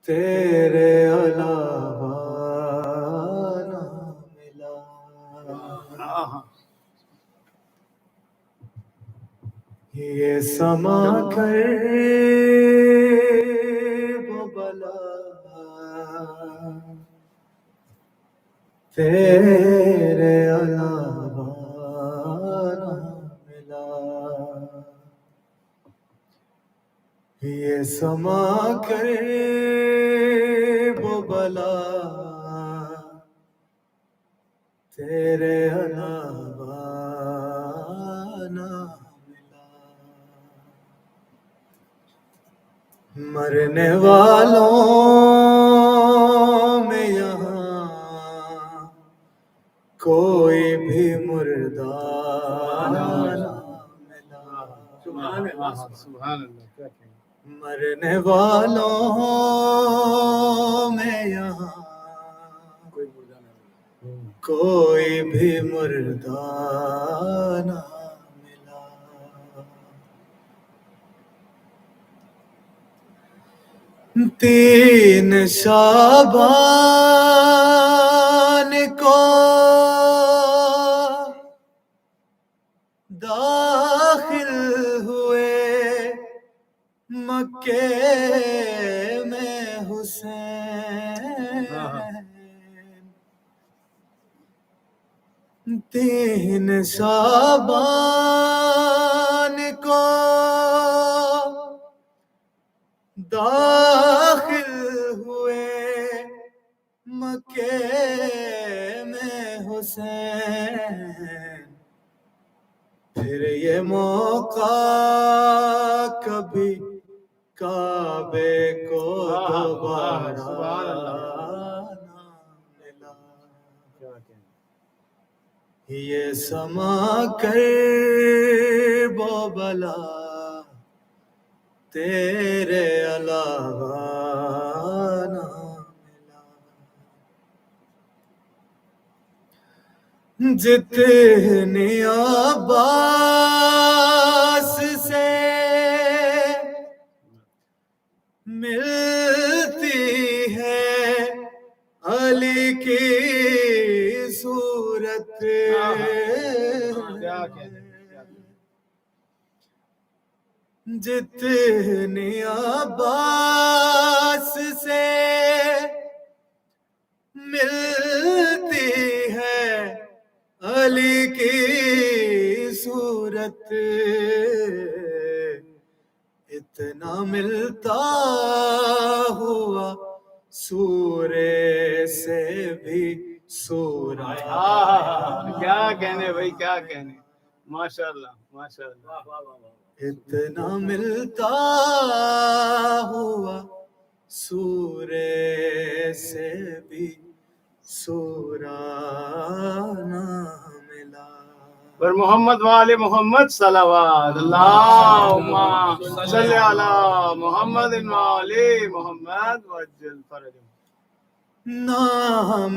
تیرے علاوہ نہ ملا. یہ سما کر وہ بلا تیرے علاوہ نہ ملا. یہ سما کر وہ بلا تیرے علاوہ نہ ملا. مرنے والوں میں یہاں کوئی بھی مردہ نہ ملا. سبحان اللہ سبحان اللہ. مرنے والوں میں یہاں کوئی بھی مردہ نہ ملا. تین شعبان کو داخل ہوئے مکے میں حسین. تین شعبان کو داخل ہوئے مکے میں حسین. پھر یہ موقع کبھی کعبے کو دوبارہ نہ ملا. یہ سما کر وہ بلا تیرے علاوہ نہ ملا. جتنی عباس سے ملتی ہے علی کی صورت, جتنی عباس سے ملتی ہے علی کی صورت, اتنا ملتا ہوا سورے سے بھی سورہ. کیا کہنے بھائی, کیا کہنے. ماشاء اللہ ماشاء اللہ. اتنا ملتا ہوا سورے سے بھی سورہ نہ ملا. پر محمد وآل محمد صلوات اللہم صلی علی محمد وآل محمد وعجل فرجہم. نام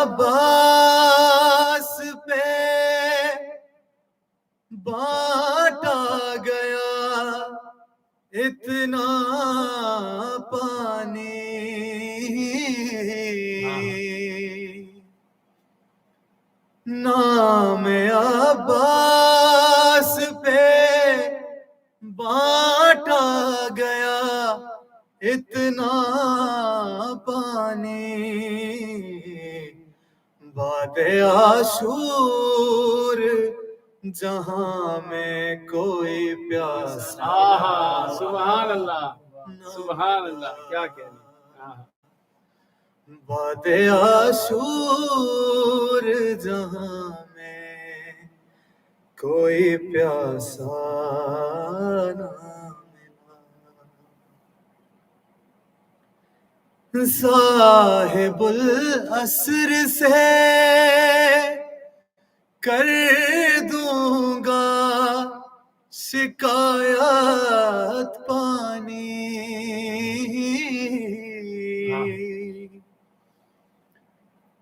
عباس پہ بانٹا گیا اتنا پانی, نام عباس پہ بانٹا گیا اتنا پانی. باد عاشور جہاں میں کوئی پیاسا. سبحان اللہ سبحان اللہ. کیا کہنے. باد عاشور جہاں میں کوئی پیاسا نہ ملا. صاحب العصر سے کر دوں گا شکایت پانی.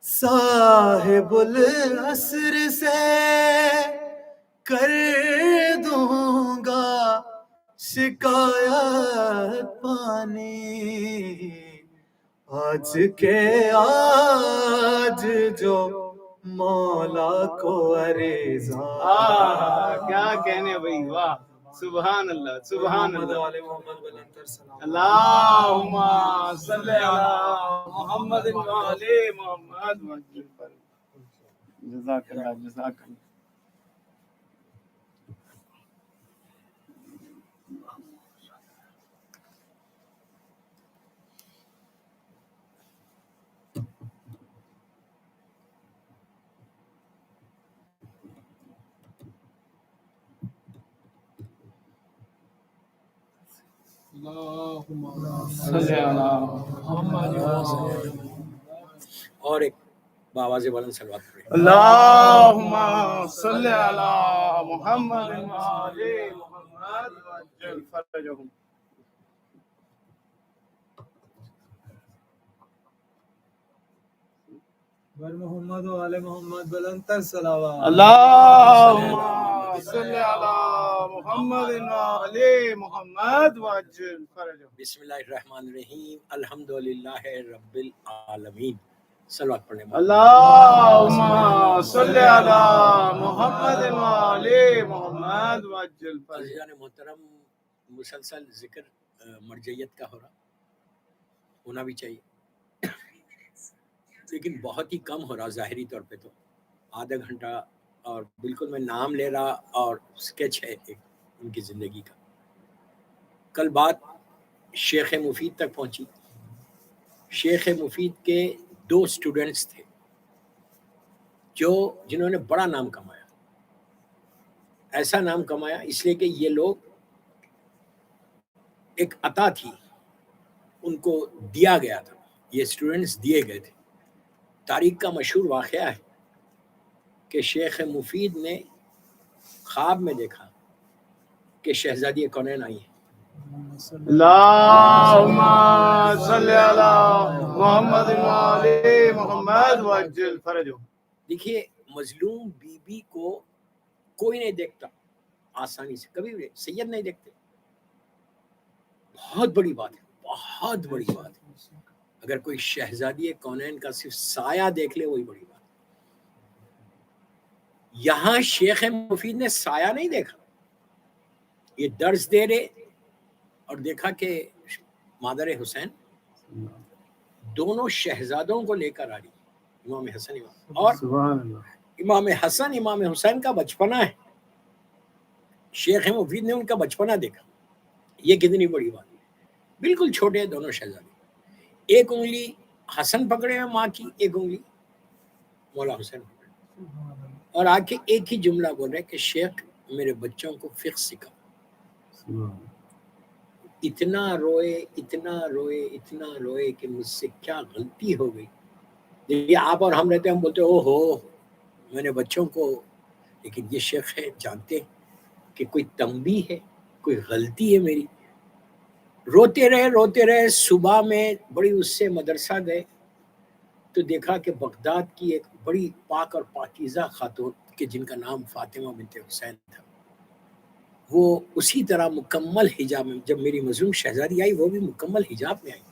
صاحب العصر سے کر دوں گا شکایت پانی. آج کے آج جو مولا کو عریضہ کیا کہنے بھائی، واہ، سبحان اللہ، سبحان محمد اللہ. والے محمد بلندر سلام اللہم صلی علی محمد وعلی محمد وعجل فرج. جزاک اللہ، جزاک اللہ. صلی علی محمد. اور ایک باواز بلند صلوات پڑھیں. اللہم صلی علی محمد وعلی محمد وعجل فرجہم. بر محمد والے محمد بلندر سلام اللہم صلی علی محمد وعلی محمد وعجل فرجہم. بسم اللہ الرحمن الرحیم. الحمدللہ رب العالمین. صلوات پڑھیں. اللہم صلی علی محمد وعلی محمد وعجل فرجہم. عزیزان محترم، مسلسل ذکر مرجعیت کا ہو رہا، ہونا بھی چاہیے، لیکن بہت ہی کم ہو رہا ظاہری طور پہ. تو آدھا گھنٹہ اور بالکل میں نام لے رہا اور سکیچ ہے ایک ان کی زندگی کا. کل بات شیخ مفید تک پہنچی. شیخ مفید کے 2 اسٹوڈنٹس تھے جنہوں نے بڑا نام کمایا. ایسا نام کمایا اس لیے کہ یہ لوگ ایک عطا تھی ان کو دیا گیا تھا، یہ اسٹوڈنٹس دیے گئے تھے. تاریخ کا مشہور واقعہ ہے کہ شیخ مفید نے خواب میں دیکھا کہ شہزادی کونین آئی ہیں. اللہم صلی علی محمد وعلی محمد وعجل فرجہم. دیکھیے، مظلوم بی بی کو کوئی نہیں دیکھتا آسانی سے، کبھی بھی سید نہیں دیکھتے. بہت بڑی بات ہے، بہت بڑی بات ہے. اگر کوئی شہزادی کونین کا صرف سایہ دیکھ لے وہی بڑی بات. یہاں شیخ مفید نے سایہ نہیں دیکھا، یہ درس دے رہے اور دیکھا کہ مادر حسین دونوں شہزادوں کو لے کر آ رہی، امام حسن اور سبحان اللہ. امام حسن امام حسین کا بچپنا ہے. شیخ مفید نے ان کا بچپنا دیکھا. یہ کتنی بڑی بات ہے. بالکل چھوٹے ہیں دونوں شہزادے، ایک انگلی حسن پکڑے ہیں ماں کی، ایک انگلی مولا حسین پکڑے، اور آ کے ایک ہی جملہ بول رہے کہ شیخ میرے بچوں کو فقہ سکھا. اتنا روئے اتنا روئے اتنا روئے کہ مجھ سے کیا غلطی ہو گئی. یہ آپ اور ہم رہتے ہیں، ہم بولتے او ہو میں نے بچوں کو، لیکن یہ شیخ ہے جانتے کہ کوئی تنبیہ ہے، کوئی غلطی ہے میری. روتے رہے. صبح میں بڑی اس سے مدرسہ گئے تو دیکھا کہ بغداد کی ایک بڑی پاک اور پاکیزہ خاتون کہ جن کا نام فاطمہ بنت حسین تھا، وہ اسی طرح مکمل حجاب میں، جب میری مظلوم شہزادی آئی وہ بھی مکمل حجاب میں آئی.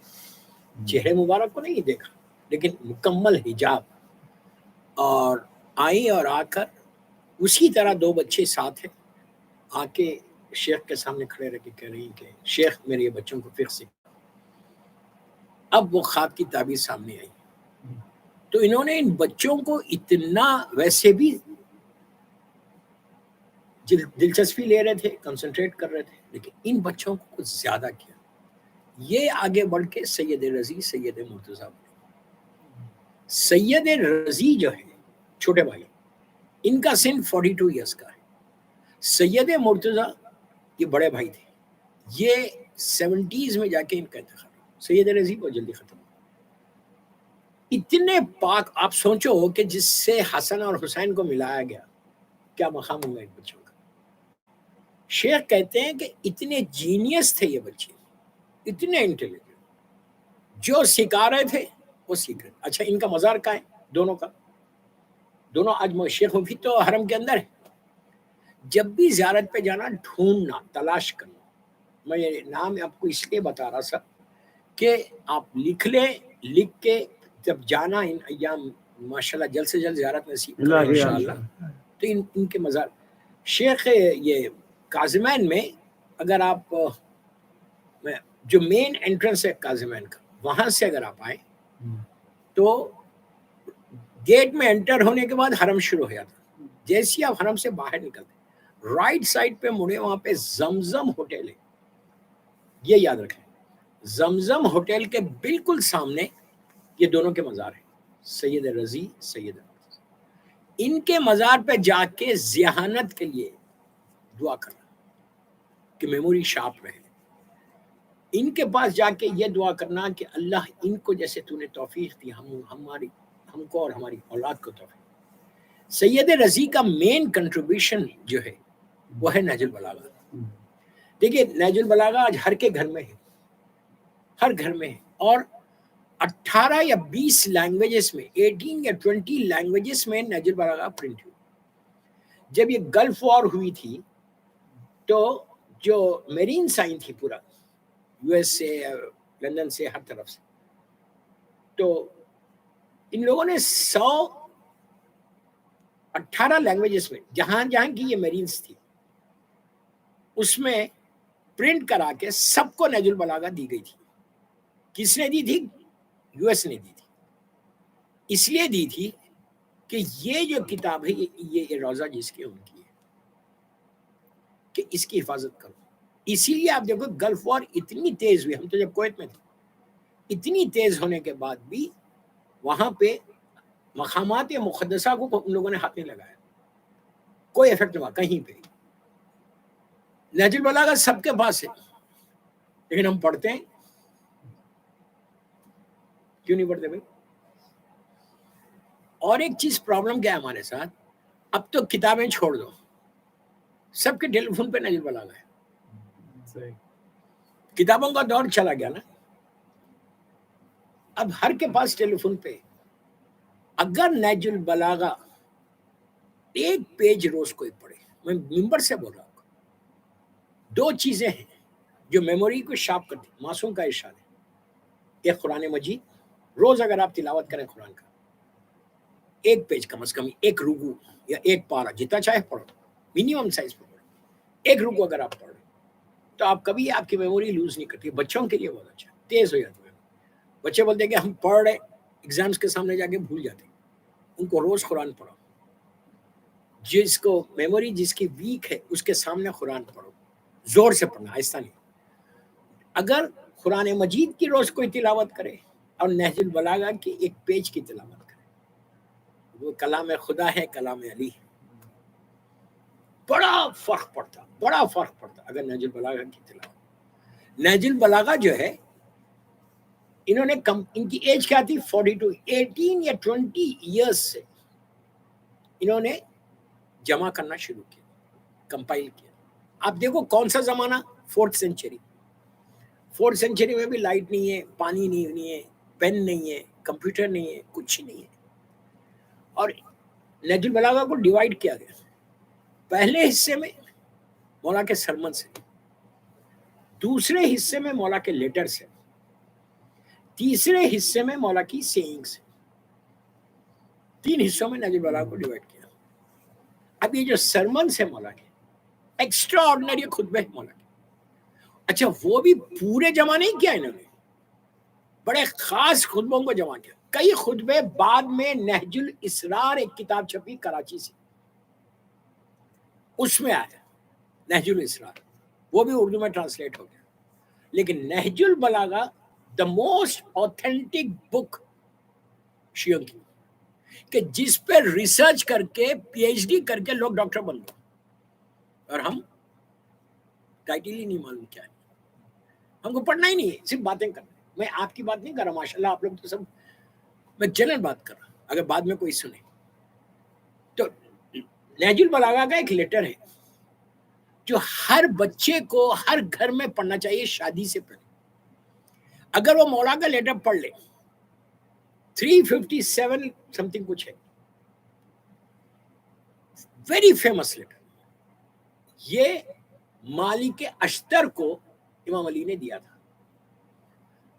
چہرے مبارک کو نہیں دیکھا لیکن مکمل حجاب، اور آئی اور آ کر اسی طرح 2 بچے ساتھ ہیں، آ کے شیخ کے سامنے کھڑے رہ کے کہہ رہی کہ شیخ میرے بچوں کو فقہ سکھا. اب وہ خواب کی تعبیر سامنے آئی تو انہوں نے ان بچوں کو اتنا، ویسے بھی دلچسپی لے رہے تھے، کنسنٹریٹ کر رہے تھے، لیکن ان بچوں کو کچھ زیادہ کیا. یہ آگے بڑھ کے سید رضی، سید مرتضیٰ بنے. سید رضی جو ہے چھوٹے بھائی، ان کا سن 42 ایئرس کا ہے. سید مرتضیٰ یہ بڑے بھائی تھے، یہ 70s میں جا کے ان کا انتخاب. سید رضی بہت جلدی ختم ہو. اتنے پاک، آپ سوچو کہ جس سے حسن اور حسین کو ملایا گیا، کیا مقام ہوگا ان بچوں کا. شیخ کہتے ہیں کہ اتنے جینیس تھے یہ بچے، اتنے انٹیلیجنٹ، جو سکھا رہے تھے وہ سیکھ رہے. اچھا ان کا مزار کہاں ہے دونوں کا؟ دونوں آج شیخ مفید تو حرم کے اندر ہے. جب بھی زیارت پہ جانا ڈھونڈنا، تلاش کرنا. میں یہ نام آپ کو اس لیے بتا رہا تھا کہ آپ لکھ لیں لکھ کے جب جانا ان ایام ماشاءاللہ جلد سے جلد زیارت نصیب کرے انشاءاللہ. تو ان کے مزار شیخ یہ کاظمین میں اگر آپ جو مین انٹرنس ہے کاظمین کا وہاں سے اگر آپ آئیں تو گیٹ میں انٹر ہونے کے بعد حرم شروع ہو جاتا. جیسے ہی آپ حرم سے باہر نکلتے رائٹ سائڈ پہ مڑے وہاں پہ زمزم ہوٹل ہے. یہ یاد رکھیں زمزم ہوٹل کے بالکل سامنے یہ دونوں کے مزار ہیں سید رضی سید مرتضی. ان کے مزار پہ جا کے ذہانت کے لیے دعا کرنا کہ میموری شارپ رہے. ان کے پاس جا کے یہ دعا کرنا کہ اللہ ان کو جیسے تو نے توفیق دی ہم کو اور ہماری اولاد کو توفیق. سید رضی کا مین کنٹریبیوشن جو ہے وہ ہے نہج البلاغہ. دیکھیے نہج البلاغہ آج ہر کے گھر میں ہے, ہر گھر میں ہے, اور 18 یا 20 لینگویجز میں 18 یا 20 لینگویجز میں نہج البلاغہ پرنٹ ہوئی. جب یہ گلف وار ہوئی تھی تو جو میرین سائن تھی پورا یو ایس سے لندن سے ہر طرف سے, تو ان لوگوں نے 118 لینگویجز میں جہاں کی یہ میرینز تھی اس میں پرنٹ کرا کے سب کو نہج البلاغہ دی گئی تھی. کس نے دی تھی؟ یو ایس نے دی تھی. اس لیے دی تھی کہ یہ جو کتاب ہے یہ روزہ جس کی ان کی ہے کہ اس کی حفاظت کرو. اسی لیے آپ دیکھو گلف وار اتنی تیز ہوئی, ہم تو جب کویت میں تھے, اتنی تیز ہونے کے بعد بھی وہاں پہ مقامات مقدسہ کو ان لوگوں نے ہاتھ نہیں لگایا, کوئی افیکٹ نہیں ہوا کہیں پہ. نہج البلاغہ سب کے پاس ہے لیکن ہم پڑھتے ہیں کیوں نہیں پڑھتے بھائی؟ اور ایک چیز پرابلم کیا ہے ہمارے ساتھ, اب تو کتابیں چھوڑ دو, سب کے ٹیلی فون پہ نہج البلاغہ ہے. کتابوں کا دور چلا گیا نا, اب ہر کے پاس ٹیلی فون پہ. اگر نہج البلاغہ ایک پیج روز کوئی پڑھے, میں ممبر سے بول رہا ہوں, 2 چیزیں ہیں جو میموری کو شارپ کرتی. معصوم کا ارشاد ہے, ایک قرآن مجید, روز اگر آپ تلاوت کریں قرآن کا ایک پیج کم از کم, ایک رکوع یا ایک پارہ جتنا چاہے پڑھو, منیمم سائز پہ پڑھو, ایک رکوع اگر آپ پڑھو تو آپ کبھی آپ کی میموری لوز نہیں کرتی. بچوں کے لیے بہت اچھا, تیز ہو جاتی ہے. بچے بولتے ہیں کہ ہم پڑھ رہے, ایگزامس کے سامنے جا کے بھول جاتے ہیں. ان کو روز قرآن پڑھو, جس کو میموری جس کی ویک ہے اس کے سامنے قرآن پڑھو, زور سے پڑھنا, آہستہ نہیں. اگر قرآن مجید کی روز کوئی تلاوت کرے اور نہج البلاغہ کی ایک پیج کی تلاوت کرے, وہ کلام خدا ہے, کلام علی ہے, بڑا فرق پڑتا اگر نہج البلاغہ کی تلاوت. نہج البلاغہ جو ہے انہوں نے ان کی ایج کیا تھی 42, 18 یا 20 ایئرس سے انہوں نے جمع کرنا شروع کیا, کمپائل کیا. آپ دیکھو کون سا زمانہ, 4th سینچری. 4th سینچری میں بھی لائٹ نہیں ہے, پانی نہیں ہے, پین نہیں ہے, کمپیوٹر نہیں ہے, کچھ نہیں ہے. اور نہج البلاغہ کو ڈیوائیڈ کیا گیا. پہلے حصے میں مولا کے سرمن سے, دوسرے حصے میں مولا کے لیٹر سے, تیسرے حصے میں مولا کی سیئنگ سے. 3 حصوں میں نہج البلاغہ کو ڈیوائیڈ کیا. اب یہ جو سرمنس ہے مولا کے, ایکسٹرا آرڈنری خطبے ہیں مولا کے, اچھا وہ بھی پورے جمع نہیں کیا انہوں نے, بڑے خاص خطبوں کو جمع کیا. کئی خطبے بعد میں نہج الاسرار ایک کتاب چھپی کراچی سے, اس میں آیا نہج الاسرار, وہ بھی اردو میں ٹرانسلیٹ ہو گیا. لیکن نہج البلاغہ دا موسٹ آتھینٹک بک شیعوں کی, کہ جس پہ ریسرچ کر کے پی ایچ ڈی کر کے لوگ ڈاکٹر بن گئے, اور ہم ٹائٹل ہی نہیں معلوم کیا ہے, ہم کو پڑھنا ہی نہیں ہے, صرف باتیں کرنا. میں آپ کی بات نہیں کر رہا, ماشاءاللہ آپ لوگ تو سب, میں جنرل بات کر رہا ہوں, اگر بعد میں کوئی سنے تو. نہج البلاغہ کا ایک لیٹر ہے جو ہر بچے کو ہر گھر میں پڑھنا چاہیے شادی سے پہلے. اگر وہ مولا کا لیٹر پڑھ لے, 357 سم تھنگ کچھ ہے, ویری فیمس لیٹر. یہ مالک اشتر کو امام علی نے دیا تھا.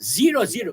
0।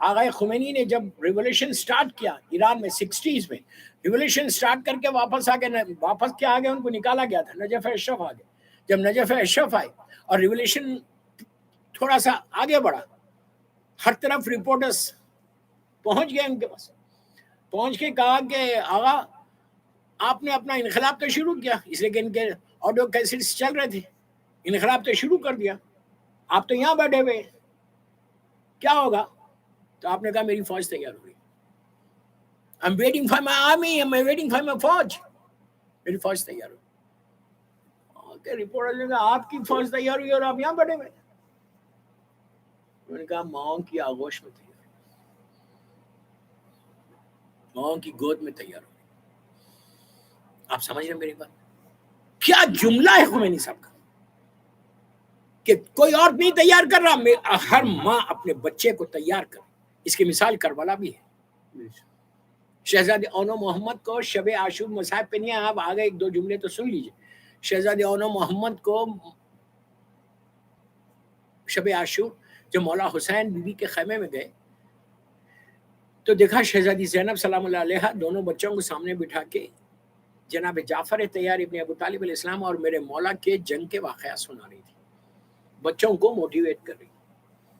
آغا خمینی نے جب ریولیوشن سٹارٹ کیا ایران میں 60s میں، ریولیوشن سٹارٹ کر کے واپس آ گئے، واپس کیا آ گئے، ان کو نکالا گیا تھا، نجف اشرف آ گئے. جب نجف اشرف آئے اور ریولیوشن تھوڑا سا آگے بڑھا، ہر طرف رپورٹرز پہنچ گئے ان کے پاس، پہنچ کے کہا کہ آغا آپ نے اپنا انقلاب تو شروع کیا، اس لیے کہ ان کے آڈیو کیسٹس چل رہے تھے، انقلاب تو شروع کر دیا، آپ تو یہاں بیٹھے ہوئے، کیا ہوگا؟ تو آپ نے کہا میری فوج تیار ہو گئی، I'm waiting for my army, I'm waiting for my فوج، میری فوج تیار ہو گئی. رپورٹر نے کہا آپ کی فوج تیار ہوئی اور آپ یہاں بیٹھے ہوئے؟ انہوں نے کہا ماؤں کی آغوش میں تیار، ماؤں کی گود میں تیار ہو. آپ سمجھ رہے ہیں میری بات؟ کیا جملہ ہے خمینی صاحب کا کہ کوئی اور نہیں تیار کر رہا، ہر ماں اپنے بچے کو تیار کر. اس کی مثال کربلا بھی ہے. شہزادی اونو محمد کو شب عاشور مصاحب پہ نہیں ہے، آپ آگے ایک دو جملے تو سن لیجئے. شہزادی اونو محمد کو شب عاشور جب مولا حسین بی بی کے خیمے میں گئے تو دیکھا شہزادی زینب سلام اللہ علیہا دونوں بچوں کو سامنے بٹھا کے جناب جعفر طیار ابن ابو طالب علیہ السلام اور میرے مولا کے جنگ کے واقعات سنا رہی تھی. بچوں کو موٹیویٹ کر رہی،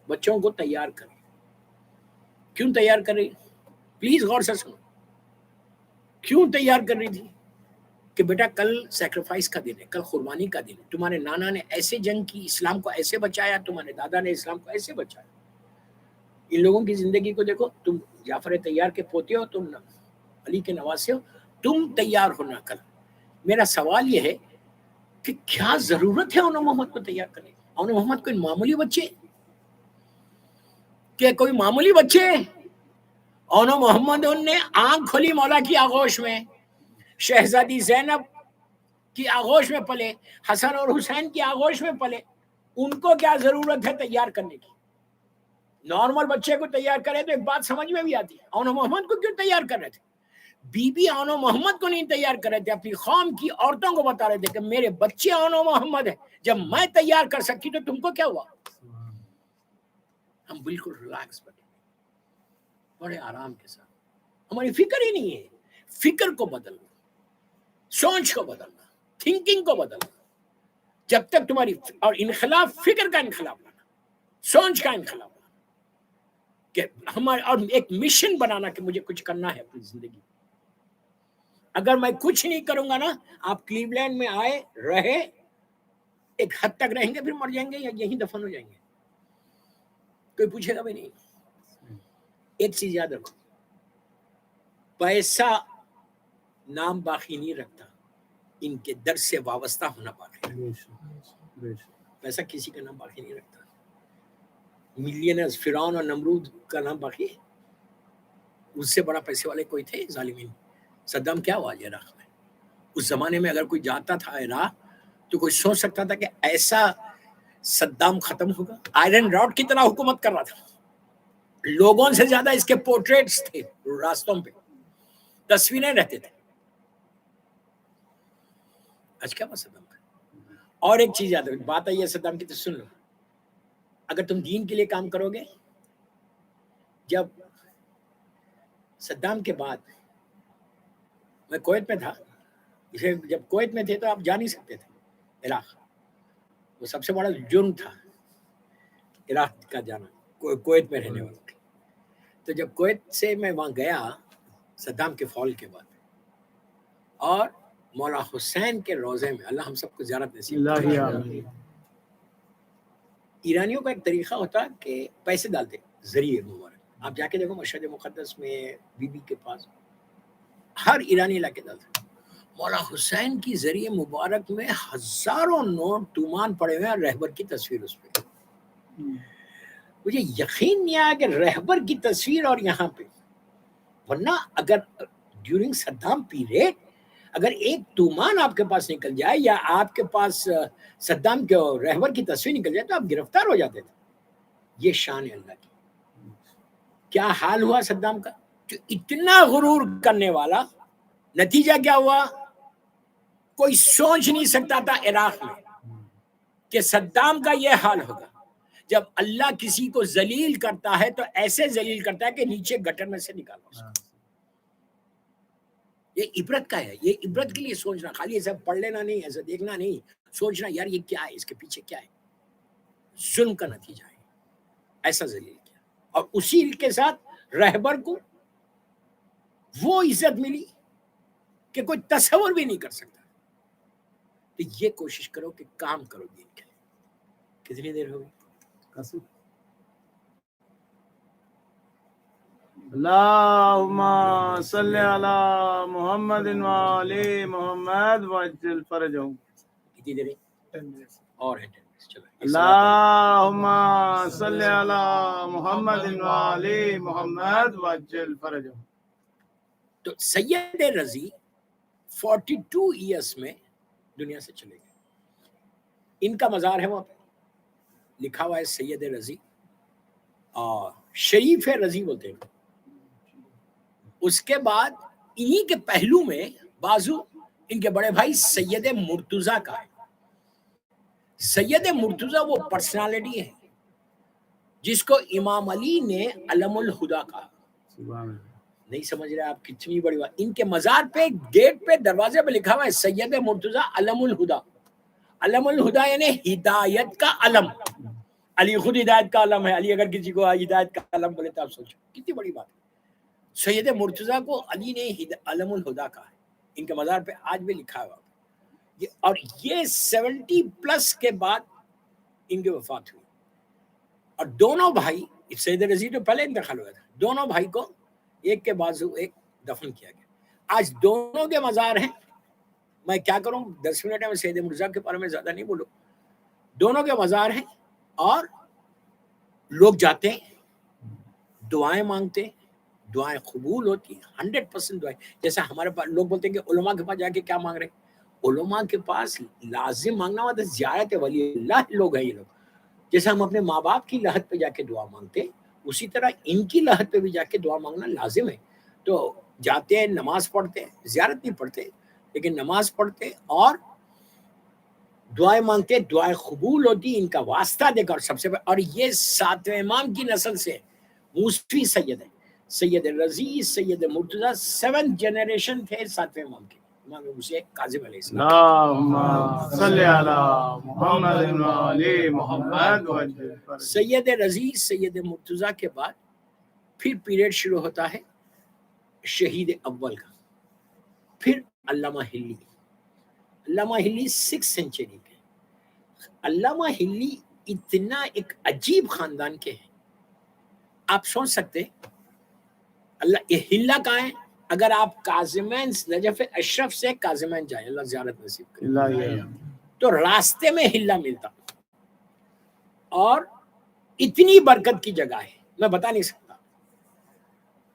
بچوں کو تیار کر رہی. کیوں تیار کر رہی؟ پلیز غور سے سنو. کیوں تیار کر رہی تھی؟ کہ بیٹا کل سیکریفائس کا دن ہے، کل قربانی کا دن ہے. تمہارے نانا نے ایسے جنگ کی، اسلام کو ایسے بچایا، تمہارے دادا نے اسلام کو ایسے بچایا. ان لوگوں کی زندگی کو دیکھو. تم جعفر طیار کے پوتے ہو، تم علی کے نواسے ہو، تم تیار ہونا کل. میرا سوال یہ ہے کہ کیا ضرورت ہے انو محمد کو تیار کرنے؟ انو محمد کوئی معمولی بچے کہ کوئی معمولی بچے؟ انو محمد ان نے آنکھ کھولی مولا کی آغوش میں، شہزادی زینب کی آغوش میں پلے، حسن اور حسین کی آغوش میں پلے. ان کو کیا ضرورت ہے تیار کرنے کی؟ نارمل بچے کو تیار کرے تو ایک بات سمجھ میں بھی آتی ہے. انو محمد کو کیوں تیار کر رہے تھے؟ بی بی انو محمد کو نہیں تیار کر رہے تھے، اپنی قوم کی عورتوں کو بتا رہے تھے کہ میرے بچے انو محمد ہیں. جب میں تیار کر سکی تو تم کو کیا ہوا؟ ہم بالکل ریلیکس بیٹھے، بڑے آرام کے ساتھ. ہماری فکر ہی نہیں ہے. فکر کو بدلنا، سوچ کو بدلنا، تھنکنگ کو بدلنا. جب تک تمہاری اور انقلاب فکر کا انقلاب لانا، سوچ کا انقلاب لانا، کہ ہمارے اور ایک مشن بنانا کہ مجھے کچھ کرنا ہے اپنی زندگی. اگر میں کچھ نہیں کروں گا نا، آپ کلیولینڈ میں آئے رہے، ایک حد تک رہیں گے، پھر مر جائیں گے یا یہیں دفن ہو جائیں گے، کوئی پوچھے گا بھی نہیں. ایک چیز یاد رکھو، پیسہ نام باقی نہیں رکھتا، ان کے در سے وابستہ ہونا باقی. پیسہ کسی کا نام باقی نہیں رکھتا. ملینرز فرعون اور نمرود کا نام باقی ہے؟ اس سے بڑا پیسے والے کوئی تھے ظالمین؟ صدام کیا ہوا عراق میں؟ اس زمانے میں اگر کوئی جاتا تھا عراق تو کوئی سوچ سکتا تھا کہ ایسا صدام ختم ہوگا؟ آئرن راڈ کی طرح حکومت کر رہا تھا. لوگوں سے زیادہ اس کے پورٹریٹس تھے راستوں پہ، تصویریں رہتے تھے. آج کیا بات صدام کا؟ اور ایک چیز یاد رکھ، بات آئی ہے صدام کی تو سن لو. اگر تم دین کے لیے کام کرو گے، جب صدام کے بعد میں کویت میں تھا، جب کویت میں تھے تو آپ جا نہیں سکتے تھے عراق. وہ سب سے بڑا جرم تھا عراق کا جانا، کویت میں رہنے والوں کے. تو جب کویت سے میں وہاں گیا صدام کے فال کے بعد، اور مولا حسین کے روضے میں، اللہ ہم سب کو زیارت نصیب کرے. ایرانیوں کا ایک طریقہ ہوتا کہ پیسے ڈالتے ذریعے مبارک. آپ جا کے دیکھو مشہد مقدس میں، بی بی کے پاس، ہر ایرانی لا کے ڈالتا. مولا حسین کی ذریعے مبارک میں ہزاروں نوٹ تومان پڑے ہوئے ہیں، رہبر کی تصویر اس پہ. مجھے یقین نہیں آیا کہ رہبر کی تصویر اور یہاں پہ. ورنہ اگر ڈیورنگ صدام پیریڈ اگر ایک تومان آپ کے پاس نکل جائے یا آپ کے پاس صدام کے رہبر کی تصویر نکل جائے تو آپ گرفتار ہو جاتے تھے. یہ شان ہے اللہ کی. کیا حال ہوا صدام کا کہ اتنا غرور کرنے والا، نتیجہ کیا ہوا؟ کوئی سوچ نہیں سکتا تھا عراق میں کہ صدام کا یہ حال ہوگا. جب اللہ کسی کو ذلیل کرتا ہے تو ایسے ذلیل کرتا ہے کہ نیچے گٹر میں سے نکالا. یہ عبرت کا ہے, یہ عبرت کے لیے سوچنا, خالی ایسا پڑھ لینا نہیں, ایسا دیکھنا نہیں, سوچنا یار یہ کیا ہے, اس کے پیچھے کیا ہے, ظلم کا نتیجہ ہے, ایسا ذلیل کیا. اور اسی کے ساتھ رہبر کو وہ عزت ملی کہ کوئی تصور بھی نہیں کر سکتا. تو یہ کوشش کرو کہ کام کرو دین کے لیے. کتنی دیر ہوگی؟ اللہم صلی علی محمد وعلی محمد وعجل فرجہم. کتنی دیر ہے؟ اور ہے 10 منٹ. چلو اللہم صلی علی محمد وعلی محمد وعجل فرجہم. تو سید رضی 42 ایئرس میں دنیا سے چلے گئے. ان کا مزار ہے وہاں پہ لکھا ہوا ہے سید رضی, اور شریف رضی بولتے ہیں. اس کے بعد انہی کے پہلو میں بازو ان کے بڑے بھائی سید مرتضیٰ کا ہے. سید مرتضیٰ وہ پرسنالٹی ہے جس کو امام علی نے علم الہدا کہا. نہیں سمجھ رہے آپ, کتنی بڑی بات. ان کے مزار پہ گیٹ پہ دروازے پہ لکھا ہوا ہے سید مرتضیٰ علم الہدا. علم الہدا یعنی ہدایت کا علم. علی خود ہدایت کا علم ہے. علی اگر کسی کو ہدایت کا علم بولے تو آپ سوچو کتنی بڑی بات ہے. سید مرتضیٰ کو علی نے علم الہدا کہا ہے. ان کے مزار پہ آج بھی لکھا ہوا. اور یہ 70+ کے بعد ان کی وفات ہوئی. اور دونوں بھائی, سید رضی تو پہلے انتقال ہوا تھا, دونوں بھائی کو ایک کے بازو ایک دفن کیا گیا. آج دونوں کے مزار ہیں. میں کیا کروں, 10 منٹ میں سید مرتضیٰ کے بارے میں زیادہ نہیں بولوں. دونوں کے مزار ہیں اور لوگ جاتے ہیں, دعائیں مانگتے ہیں, دعائیں قبول ہوتی ہیں 100% دعائیں. جیسا ہمارے پاس لوگ بولتے ہیں کہ علماء کے پاس جا کے کیا مانگ رہے ہیں. علماء کے پاس لازم مانگنا ہوتا ہے زیارت ولی اللہ. لوگ ہیں یہ لوگ. جیسے ہم اپنے ماں باپ کی لحد پہ جا کے دعا مانگتے ہیں, اسی طرح ان کی لحد پہ بھی جا کے دعا مانگنا لازم ہے. تو جاتے ہیں, نماز پڑھتے ہیں, زیارت نہیں پڑھتے لیکن نماز پڑھتے اور دعائیں مانگتے, دعائیں قبول ہوتی ان کا واسطہ دے کر سب سے پہلے. اور یہ 7ویں امام کی نسل سے موسوی سید ہے. سید رضی, سید مرتضیٰ 7 جنریشن تھے 7ویں امام کے, امام موسی کاظم علیہ السلام. اللہم صلی علی محمد وعلی محمد وعجل فرجہم. سید رضی, سید مرتضیٰ کے بعد پھر پیریڈ شروع ہوتا ہے شہید اول کا. پھر علامہ ہلی. علامہ ہلی 6 سینچری کے. علامہ ہلی اتنا ایک عجیب خاندان کے ہیں, آپ سوچ سکتے اللہ یہ ہلا کہاں ہے. اگر آپ کاظمین نجف اشرف سے کاظمین جائیں, اللہ زیارت نصیب کرے, تو راستے میں ہلا ملتا. اور اتنی برکت کی جگہ ہے میں بتا نہیں سکتا.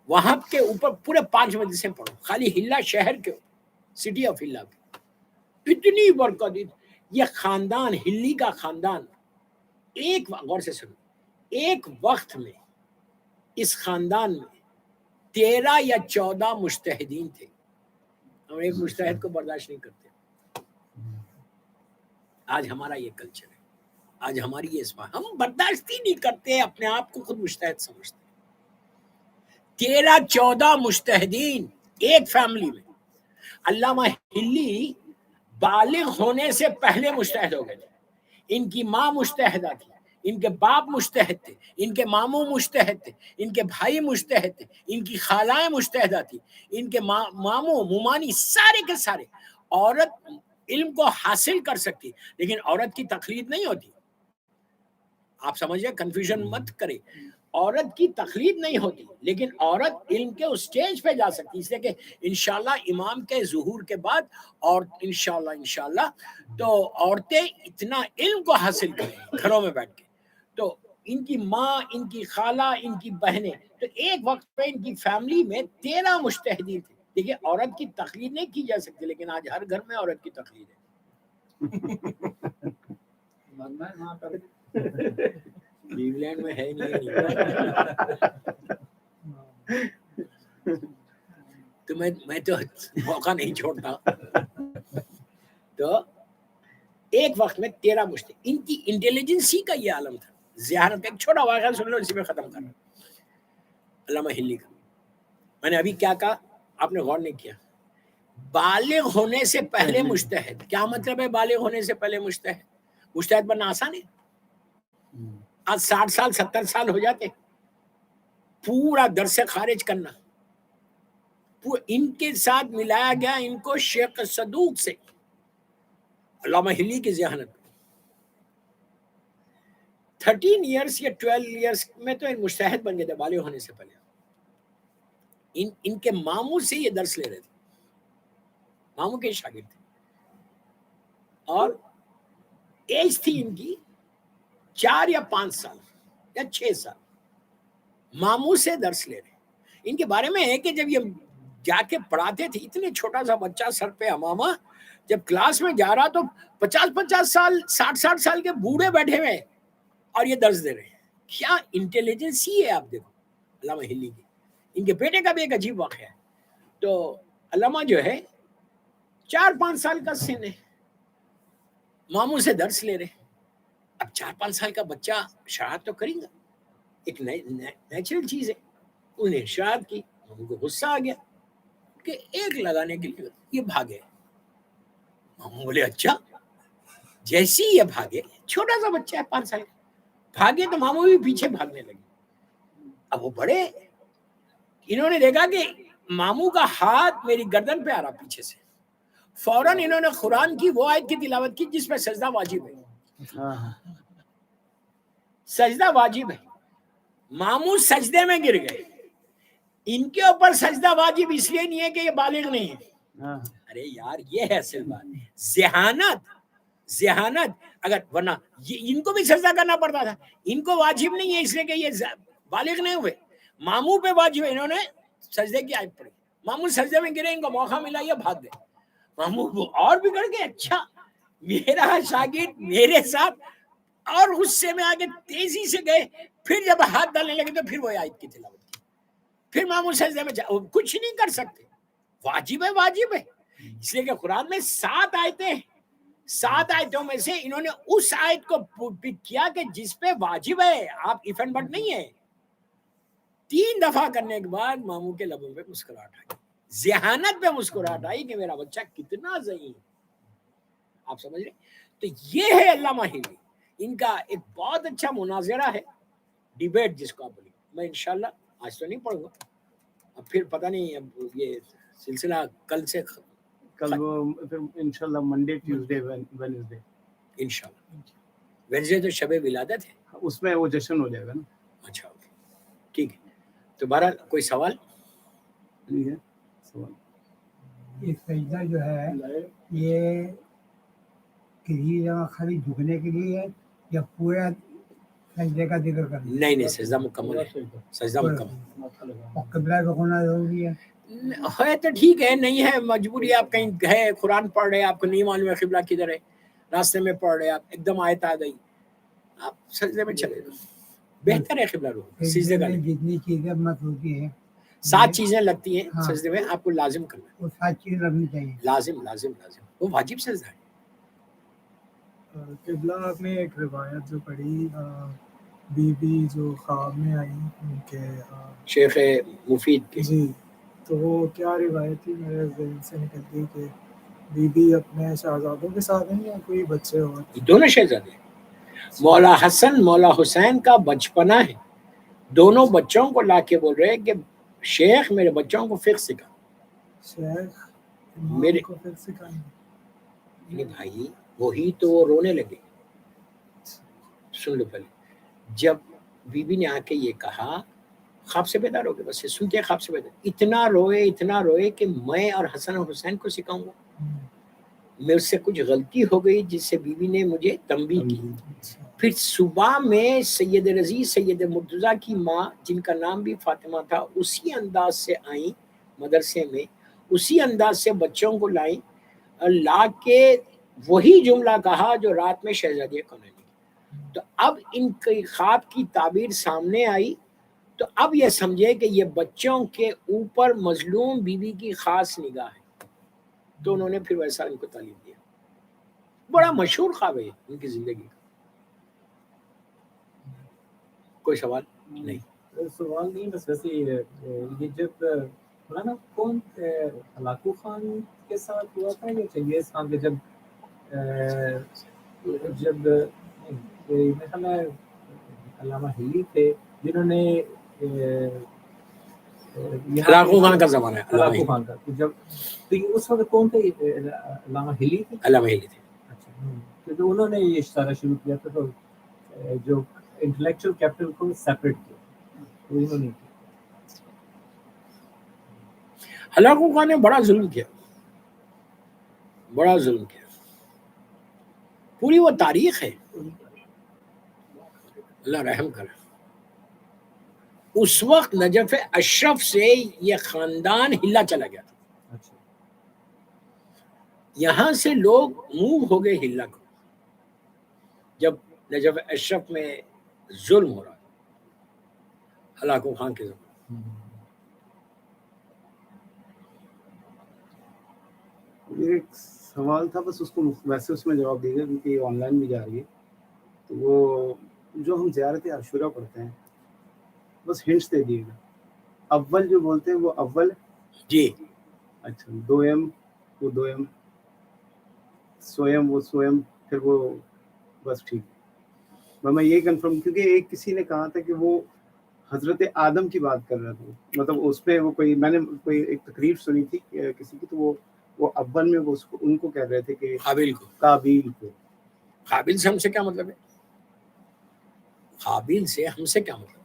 وہاں کے اوپر پورے 5 مجلسیں پڑھو, خالی ہلا شہر کے سٹی آف ہلا کے اتنی برکت. یہ خاندان ہلی کا خاندان ایک غور سے سنو, ایک وقت میں اس خاندان میں 13 یا 14 مجتہدین تھے. ہم ایک مجتہد کو برداشت نہیں کرتے. آج ہمارا یہ کلچر ہے, آج ہماری یہ اسما, ہم برداشت ہی نہیں کرتے, اپنے آپ کو خود مجتہد سمجھتے. 13-14 مجتہدین ایک فیملی میں. علامہ ہلی بالغ ہونے سے پہلے مجتہد ہو گئے تھے. ان کی ماں مجتہدہ تھی, ان کے باپ مجتہد تھے, ان کے ماموں مجتہد تھے, ان کے بھائی مجتہد تھے, ان کی خالائیں مجتہدہ تھی, ان کے ماموں ممانی سارے کے سارے. عورت علم کو حاصل کر سکتی لیکن عورت کی تقلید نہیں ہوتی. آپ سمجھے, کنفیوژن مت کرے. عورت کی تقلید نہیں ہوتی لیکن عورت علم کے اس سٹیج پہ جا سکتی. اس لیے کہ انشاءاللہ امام کے ظہور کے بعد اور انشاءاللہ تو عورتیں اتنا علم کو حاصل کریں گھروں میں بیٹھ کے. تو ان کی ماں, ان کی خالہ, ان کی بہنیں, تو ایک وقت پہ ان کی فیملی میں 13 مجتہدین تھے. دیکھیے عورت کی تقلید نہیں کی جا سکتی لیکن آج ہر گھر میں عورت کی تقلید ہے. کلیولینڈ میں ہے نہیں, تو میں تو موقع نہیں چھوڑتا. تو ایک وقت میں 13 مجتہد. ان کی انٹیلیجنسی کا یہ عالم تھا. ذہانت. ایک چھوٹا واقعہ سن لو, اسی میں ختم کرنا. علامہ ہلی کا میں نے ابھی کیا کہا, آپ نے غور نہیں کیا. بالغ ہونے سے پہلے مجتہد, کیا مطلب ہے بالغ ہونے سے پہلے مجتہد؟ مجتہد بننا آسان ہے؟ آج 60 سال 70 سال ہو جاتے. پورا درس خارج کرنا, ان کے ساتھ ملایا گیا ان کو شیخ صدوق سے, علامہ ہلی کی ذہانت. 13 ایئرس یا 12 ایئرس میں تو مجتہد بن گئے تھے بالغ ہونے سے پہلے. ان کے ماموں سے یہ درس لے رہے تھے, ماموں کے شاگرد تھے, اور ایج تھی ان کی 4 یا 5 سال یا 6 سال. ماموں سے درس لے رہے. ان کے بارے میں ہے کہ جب یہ جا کے پڑھاتے تھے, اتنے چھوٹا سا بچہ سر پہ امامہ, جب کلاس میں جا رہا تو 50 سال 60 سال کے بوڑھے بیٹھے ہوئے اور یہ درس دے رہے ہیں. کیا انٹیلیجنس ہی ہے, آپ دیکھو علامہ ہلی کی. ان کے بیٹے کا بھی ایک عجیب واقعہ ہے. تو علامہ جو ہے 4-5 سال کا سن ہے, ماموں سے درس لے رہے. اب 4-5 سال کا بچہ شرارت تو کریں گا, ایک نیچرل چیز ہے. انہیں شرارت کی, ان کو غصہ آ گیا کہ ایک لگانے کے لیے یہ بھاگے. ماموں بولے اچھا. جیسی یہ بھاگے, چھوٹا سا بچہ ہے 5 سال کا, بھاگے تو ماموں بھی پیچھے بھاگنے لگے. اب وہ بڑے, انہوں نے دیکھا کہ ماموں کا ہاتھ میری گردن پہ آ رہا پیچھے سے. فوراً انہوں نے قرآن کی وہ آیت کی تلاوت کی جس میں سجدہ واجب ہے. سجدہ واجب ہے. ماموں سجدے میں گر گئے. ان کے اوپر سجدہ واجب اس لیے نہیں ہے کہ یہ بالغ نہیں ہے. ارے یار یہ ہے اصل بات, ذہانت. اگر ورنہ ان کو بھی سجدہ کرنا پڑتا تھا. ان کو واجب نہیں ہے اس لیے کہ یہ بالغ نہیں ہوئے. ماموں پہ واجب ہے, انہوں نے سجدے کی آیت پڑھی. ماموں سجدے میں گرے, ان کو موقع ملا, یہ بھاگ گئے. ماموں اور بگڑ گئے. اچھا میرا شاگرد میرے ساتھ, اور غصے میں آگے تیزی سے گئے. پھر جب ہاتھ ڈالنے لگے تو پھر وہ آیت کی تلاوت کی. پھر ماموں سجدے میں کچھ نہیں کر سکتے. واجب ہے. اس لیے کہ قرآن میں 7 آیتیں ہیں. 7 آیتوں میں سے انہوں نے اس آیت کو پک کیا کہ جس پہ واجب ہے. آپ ایف اینڈ بٹ نہیں ہے. 3 دفعہ کرنے کے بعد ماموں کے لبوں پہ مسکراہٹ آئی, ذہانت پہ مسکراہٹ آئی کہ میرا بچہ کتنا ذہین. آپ سمجھ رہے؟ تو یہ ہے علامہ ہلی. ان کا ایک بہت اچھا مناظرہ ہے, ڈیبیٹ جس کو آپ بولیں. میں انشاءاللہ آج تو نہیں پڑھوں گا, اب پھر پتہ نہیں, اب یہ سلسلہ کل سے کل وہ پھر انشاءاللہ منڈے ٹیوزڈے وینسڈے انشاءاللہ. وینسڈے تو شب ولادت ہے, اس میں وہ جشن ہو جائے گا نا. اچھا اوکے ٹھیک ہے. تو بہرحال کوئی سوال؟ ٹھیک ہے. سوال یہ سجدہ جو ہے یہ کسی جگہ خالی جھکنے کے لیے ہے یا پورا سجدے کا ذکر کرنا؟ نہیں سجدہ مکمل ہے. سجدہ مکمل. اور قبلہ کو ہونا ضروری ہے تو ٹھیک ہے, نہیں ہے مجبوری. آپ کہیں گئے قرآن پڑھ رہے, آپ کو نہیں معلوم ہے قبلہ کدھر ہے, راستے میں پڑھ رہے, آپ ایک دم آیت آ گئی, آپ سجدے میں چلے جاؤ. بہتر ہے قبلہ رو سجدے کا. جتنی چیزیں مت ہوتی ہیں 7 چیزیں لگتی ہیں سجدے میں, آپ کو لازم کرنا ہے. وہ 7 چیزیں لگنی چاہیے. لازم وہ واجب سجدہ ہے. قبلہ آپ نے ایک روایت جو پڑھی بی بی جو خواب میں آئی ان کے شیخ مفید کے, جی, تو وہ کیا روایت تھی؟ میرے ذہن سے نکل گئی کہ بی بی اپنے شہزادوں کے ساتھ ہیں یا کوئی بچے اور؟ دونوں شہزادے. مولا حسن مولا حسین کا بچپنا ہے. دونوں بچوں کو لا کے بول رہے کہ شیخ میرے بچوں کو فقہ سکھا. شیخ میرے کو پھر سکھائیں. بھائی وہی تو وہ رونے لگے. سن لو پہلے, جب بی بی نے آ کے یہ کہا, خواب سے بیدار ہو گئے, بس سنتے خواب سے بیدار, اتنا روئے کہ میں اور حسن اور حسین کو سکھاؤں گا. میرے سے کچھ غلطی ہو گئی جس سے بی بی نے مجھے تنبیہ کی. پھر صبح میں سید رضی سید مرتضیٰ کی ماں جن کا نام بھی فاطمہ تھا اسی انداز سے آئیں مدرسے میں, اسی انداز سے بچوں کو لائیں, لا کے وہی جملہ کہا جو رات میں شہزادی کونین. تو اب ان کی خواب کی تعبیر سامنے آئی, تو اب یہ سمجھے کہ یہ بچوں کے اوپر مظلوم بی بی کی خاص نگاہ ہے. تو انہوں نے پھر ویسا ان کو تعلیم دیا. بڑا مشہور خواب ہے ان کی زندگی کا. کوئی سوال نہیں. سوال نہیں, بس ویسے یہ جب مولانا کون ہلاکو خان کے ساتھ ہوا تھا یا چنگیز خان کے جب علامہ ہلی تھے جنہوں نے ہلاکو خان کا زمانہ ہے. ہلاکو خان کا جب تو اس وقت کون تھے؟ علامہ ہلی تھے. علامہ ہلی تھے. اچھا, تو انہوں نے یہ اشارہ شروع کیا تھا تو جو انٹلیکچوئل کیپٹل کو سیپریٹ کیا تو انہوں نے کیا. ہلاکو خان نے بڑا ظلم کیا, بڑا ظلم کیا. پوری وہ تاریخ ہے, اللہ رحم کرے. اس وقت نجف اشرف سے یہ خاندان ہلا چلا گیا تھا. یہاں سے لوگ موو ہو گئے ہلا کو جب نجف اشرف میں ظلم ہو رہا ہلاکو خان کے زمانے. ایک سوال تھا, بس اس کو ویسے اس میں جواب دے گا کیونکہ یہ آن لائن بھی جا رہی ہے. تو وہ جو ہم زیارت عاشورہ پڑھتے ہیں بس ہنٹس دے دیے گا. اول جو بولتے ہیں وہ اول جی, اچھا, دویم وہ دویم, سویم وہ سویم, پھر وہ بس ٹھیک. میں یہ کنفرم کیونکہ ایک کسی نے کہا تھا کہ وہ حضرت آدم کی بات کر رہا تھا, مطلب اس پہ وہ کوئی میں نے کوئی ایک تقریر سنی تھی کسی کی, تو وہ اول میں وہ ان کو کہہ رہے تھے کہ قابیل کو. قابیل کو. قابیل سے ہم سے کیا مطلب ہے؟ قابیل سے ہم سے کیا مطلب؟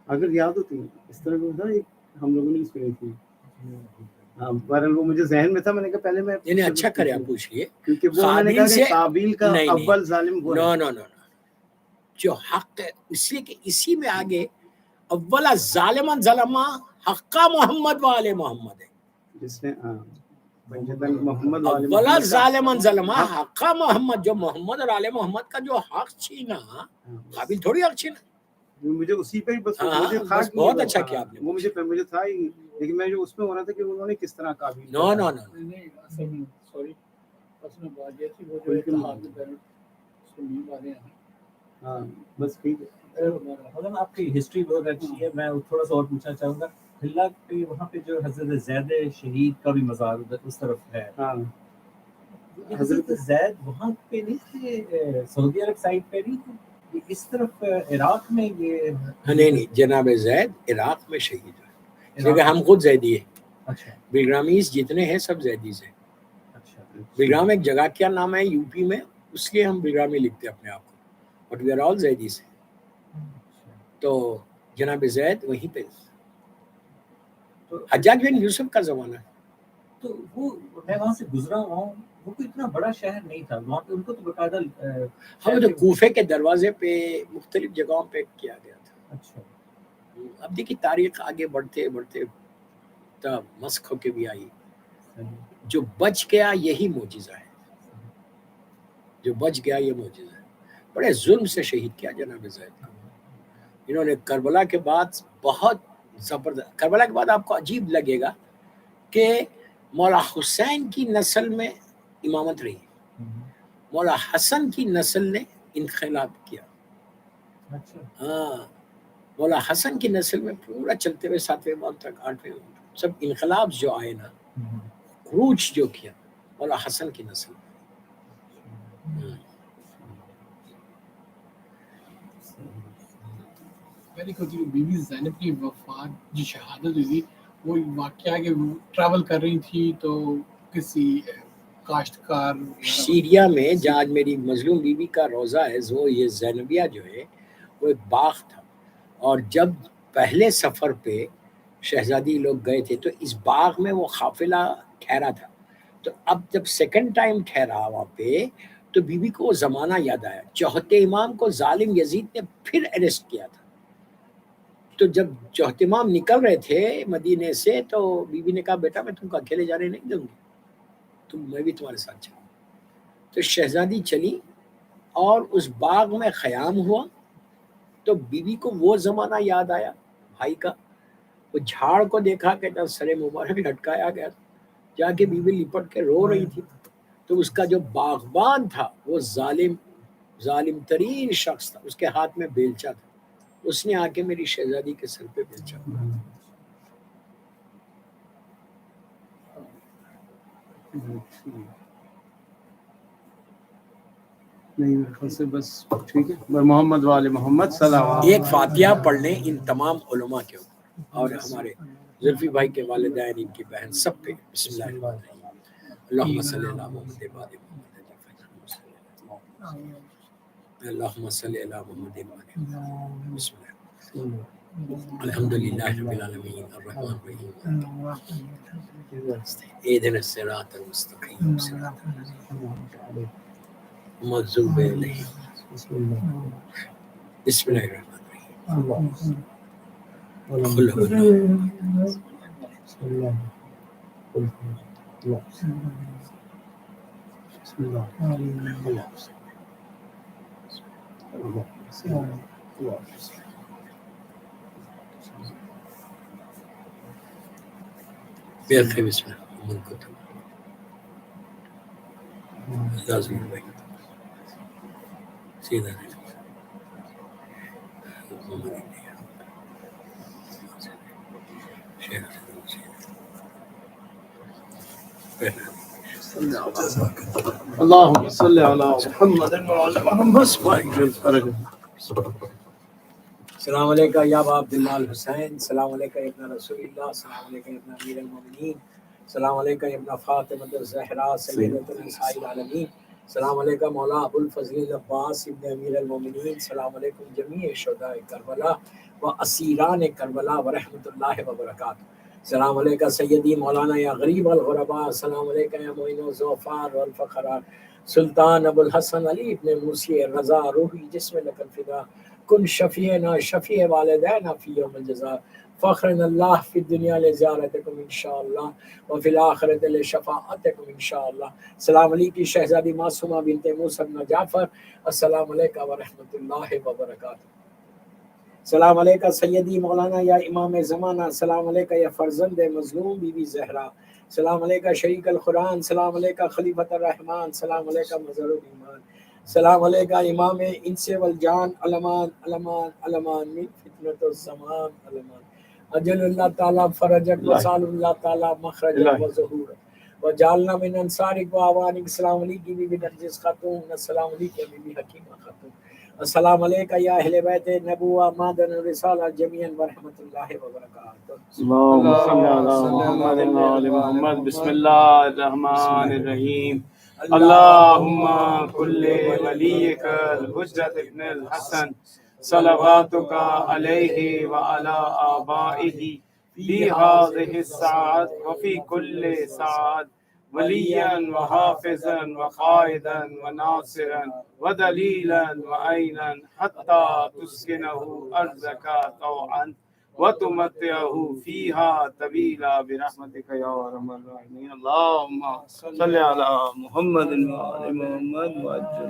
اگر یاد ہوتی اس طرح کا تھا, ہم لوگوں نے سنی تھی. ہاں, بہرحال وہ مجھے ذہن میں تھا, میں نے کہا پہلے میں یعنی اچھا کرے آپ پوچھ لیے, کیونکہ وہ میں نے کہا کہ قابیل کا اول ظالم وہ نو نو نو جو حق ہے, اس لیے کہ اسی میں آگے اولا ظالمن ظلمہ حقا محمد و آل محمد ہے, جس نے محمد اولا ظالمن ظلمہ حقا محمد, جو محمد اور آل محمد کا جو حق چھینا, قابل تھوڑی حق چھینا. مجھے اسی پہ بس مجھے تھا, بہت اچھا کیا آپ نے, وہ مجھے تھا ہی, لیکن میں جو اس میں ہو رہا تھا کہ انہوں نے کس طرح قابل. نو نو نو سوری, اصل میں بات یہ تھی وہ جو اتحاد میں والے ہیں. ہاں بس ٹھیک ہے. مولانا آپ کی ہسٹری بہت اچھی ہے, میں تھوڑا سا اور پوچھنا چاہوں گا. ہلا پہ وہاں پہ جو حضرت زید شہید کا بھی مزار اس طرف ہے, ہاں حضرت زید وہاں پہ نہیں تھے, سعودی عرب سائڈ پہ نہیں تھے, اس طرف عراق میں یہ نہیں, جناب زید عراق میں شہید ہوئے, کیونکہ ہم خود زیدی ہیں. اچھا, بلگرامیز جتنے ہیں سب زیدیز ہیں. اچھا, بلگرام ایک جگہ کیا نام ہے یو پی میں, اس لیے ہم بلگرامی لکھتے ہیں اپنے آپ کو, بٹ وی آر آل زیدیز ہیں. تو جناب زید وہیں پہ, حجاج بن یوسف کا زمانہ ہے. تو وہ میں وہاں سے گزرا ہوں, وہ کوئی اتنا بڑا شہر نہیں تھا وہاں پہ, ان کو تو باقاعدہ ہم تو کوفے کے دروازے پہ مختلف جگہوں پہ کیا گیا تھا. اچھا, اب دیکھیے تاریخ آگے بڑھتے بڑھتے تب مسخ ہو کے بھی آئی. جو بچ گیا یہی معجزہ ہے, جو بچ گیا یہ معجزہ ہے. بڑے ظلم سے شہید کیا جناب زید کو. انہوں نے کربلا کے بعد بہت زبردست, کربلا کے بعد آپ کو عجیب لگے گا کہ مولا حسین کی نسل میں امامت رہی, مولا حسن کی نسل نے انقلاب کیا. ہاں, مولا حسن کی نسل میں پورا چلتے ہوئے 7ویں امام تک 8ویں امام تک سب انقلاب جو آئے نا, خروج جو کیا مولا حسن کی نسل میں. میری خود بی بی زینب کی وفات جو شہادت ہوئی, وہ واقعہ کہ وہ ٹریول کر رہی تھی تو کسی کاشتکار سیریا میں جہاں آج میری مظلوم بی بی کا روزہ ہے, وہ یہ زینبیہ جو ہے وہ ایک باغ تھا, اور جب پہلے سفر پہ شہزادی لوگ گئے تھے تو اس باغ میں وہ قافلہ ٹھہرا تھا. تو اب جب سیکنڈ ٹائم ٹھہرا وہاں پہ تو بی بی کو وہ زمانہ یاد آیا, چوتھے امام کو ظالم یزید نے پھر اریسٹ کیا تھا. تو جب چوتھے امام نکل رہے تھے مدینے سے تو بی بی نے کہا بیٹا میں تم کو اکیلے جانے نہیں دوں گی, میں بھی تمہارے ساتھ چلوں. تو شہزادی چلی اور اس باغ میں خیام ہوا. تو بی بی کو وہ زمانہ یاد آیا بھائی کا, وہ جھاڑ کو دیکھا کہ جب سر مبارک لٹکایا گیا, جا کے بی بی لپٹ کے رو رہی تھی. تو اس کا جو باغبان تھا وہ ظالم ترین شخص تھا, اس کے ہاتھ میں بیلچا تھا, اس نے آ کے میری شہزادی کے سر پہ بیچا. نہیں میرے خیال سے بس ٹھیک ہے. محمد والے محمد صلی اللہ علیہ ایک فاتحہ پڑھ لیں ان تمام علماء کے اوپر اور ہمارے زلفی بھائی کے والدین، ان کی بہن، سب پہ. بسم اللہ الرحمن الرحیم. اللہم صلی علی محمد وآل محمد. اللہم صلی علی محمد وآل محمد. بسم اللہ. الحمدللہ رب العالمین الرحمن الرحیم اہدنا الصراط المستقیم صراط المغضوب علیہم. بسم اللہ الرحمن الرحیم. قل هو الله. بسم اللہ من کتب لازم بھائی سیدھا اللهم صل على محمد وعلى محمد. السلام علیکم یا ابا عبداللہ الحسین. السلام علیکم ابن رسول اللہ. السلام علیکم ابن امیر المومنین. السلام علیکم ابن فاطمہ الزہرا سیدۃ النساء العالمین. السلام علیکم مولا ابو الفضل العباس ابن امیر المومنین. السلام علیکم جمیع شہداء کربلا و اسیران کربلا و رحمۃ اللہ وبرکاتہ. السلام علیکم سیدی مولانا یا غریب الغرباء. السلام علیکم یا معین الضعفاء والفقراء سلطان ابو الحسن علی ابن موسی رضا روحی جسم لک الفدا. کن شفیعنا شفیع والدینا فی یوم الجزاء. فخرنا اللہ فی الدنیا لزیارتکم انشاءاللہ وفی الآخرت لشفاعتکم انشاءاللہ. السلام علیکم شہزادی معصومہ بنت موسیٰ بن جعفر. السلام علیکم ورحمۃ اللہ وبرکاتہ. السلام علیکم سیدی مولانا یا امام زمانہ. السلام علیکم یا فرزند مظلوم بی بی زہرا. السلام علیکم شریک القرآن. السلام علیکم خلیفۃ الرحمن. السلام علیکم مظہر الایمان. السلام علیکم امام انس والجان. علمان علمان علمان من فتنۃ الزمان علمان. اجل اللہ تعالیٰ فرجک وسال اللہ تعالیٰ مخرجک و ظہور وجعلنا من انصارک و اعوانک. السلام علیکم بی بی نرجس خاتون. السلام علیکم بی بی حکیمہ خاتون. السلام علیکم یا اہل بیت نبوہ معدن الرسالہ جمیعا ورحمۃ اللہ وبرکاتہ. اللهم صل على محمد وعلى محمد. بسم الله الرحمن الرحيم. اللهم كل وليك الحجة ابن الحسن صلواتك عليه وعلى آبائه في هذه الساعة وفي كل ساعة وليا وحافظا وقائدا وناصرا ودليلا وعينا حتى تسكنه أرضك طوعا وتمتعه فيها طويلا برحمتك يا ارحم الراحمين. اللهم صل على محمد وعلى محمد وعجل